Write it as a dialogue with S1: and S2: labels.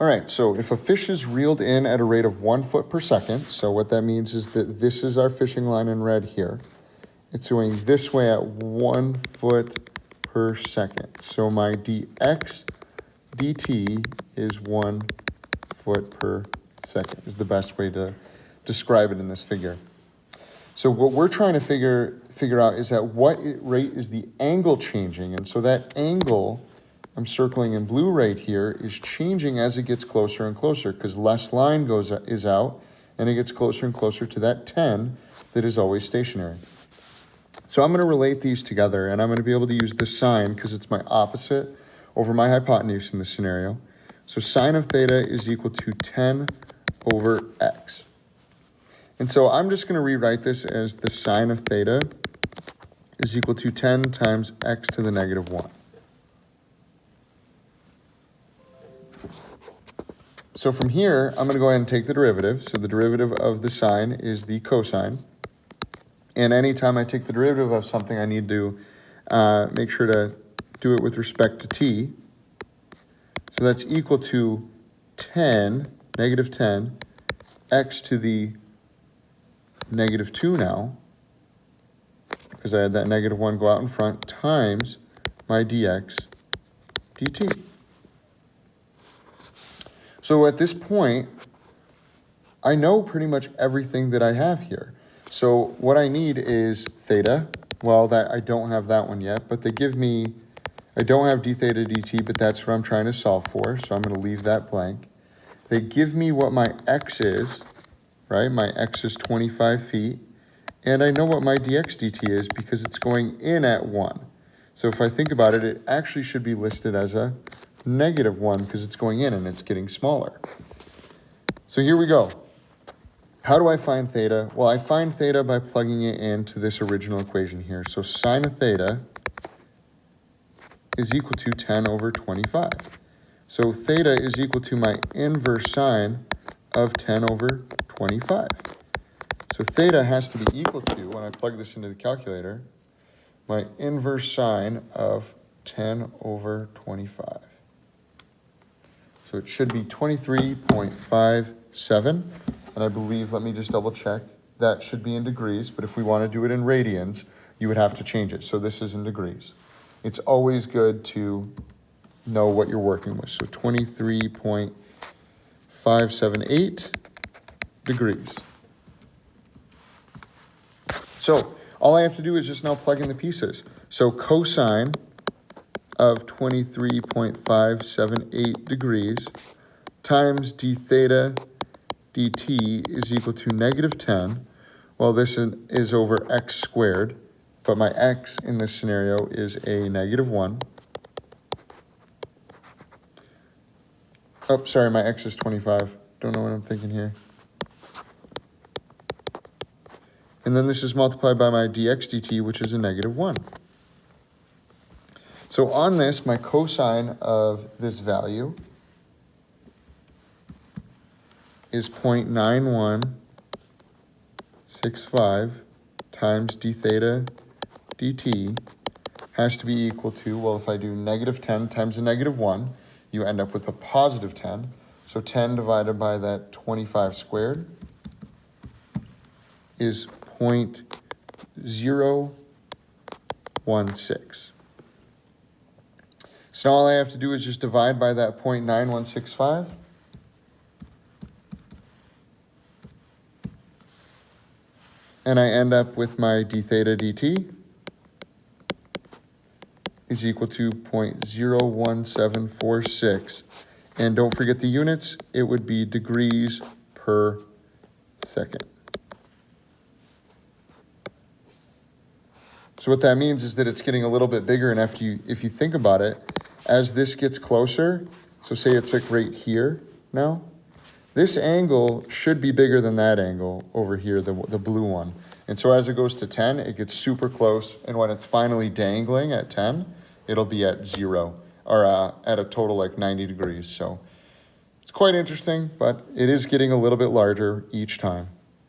S1: All right, so if a fish is reeled in at a rate of 1 foot per second, so what that means is that this is our fishing line in red here. It's going this way at 1 foot per second. So my dx dt is 1 foot per second is the best way to describe it in this figure. So what we're trying to figure out is at what rate is the angle changing, and so that angle I'm circling in blue right here is changing as it gets closer and closer because less line is out and it gets closer and closer to that 10 that is always stationary. So I'm going to relate these together and I'm going to be able to use the sine because it's my opposite over my hypotenuse in this scenario. So sine of theta is equal to 10 over x. And so I'm just going to rewrite this as the sine of theta is equal to 10 times x to the negative 1. So from here, I'm going to go ahead and take the derivative. So the derivative of the sine is the cosine. And anytime I take the derivative of something, I need to make sure to do it with respect to t. So that's equal to 10, negative 10, x to the negative 2 now, because I had that negative 1 go out in front, times my dx dt. So at this point, I know pretty much everything that I have here. So what I need is theta. Well, I don't have that one yet, but they give me, I don't have d theta dt, but that's what I'm trying to solve for, so I'm going to leave that blank. They give me what my x is, right? My x is 25 feet, and I know what my dx dt is because it's going in at 1. So if I think about it, it actually should be listed as a negative 1 because it's going in and it's getting smaller. So here we go. How do I find theta? Well, I find theta by plugging it into this original equation here. So sine of theta is equal to 10 over 25. So theta is equal to my inverse sine of 10 over 25. So theta has to be equal to, when I plug this into the calculator, my inverse sine of 10 over 25. So it should be 23.57. And I believe, let me just double check, that should be in degrees, but if we want to do it in radians, you would have to change it. So this is in degrees. It's always good to know what you're working with. So 23.578 degrees. So all I have to do is just now plug in the pieces. So cosine of 23.578 degrees times d theta dt is equal to negative 10. Well, this is over x squared, but my x in this scenario is a negative 1. Oh, sorry, my x is 25. Don't know what I'm thinking here. And then this is multiplied by my dx dt, which is a negative 1. So on this, my cosine of this value is 0.9165 times d theta dt has to be equal to, well, if I do negative 10 times a negative 1, you end up with a positive 10. So 10 divided by that 25 squared is 0.016. So all I have to do is just divide by that 0.9165. And I end up with my d theta dt is equal to 0.01746. And don't forget the units, it would be degrees per second. So what that means is that it's getting a little bit bigger, and if you think about it, as this gets closer, so say it's like right here now, this angle should be bigger than that angle over here, the blue one. And so as it goes to 10, it gets super close, and when it's finally dangling at 10, it'll be at 0, or at a total like 90 degrees. So it's quite interesting, but it is getting a little bit larger each time.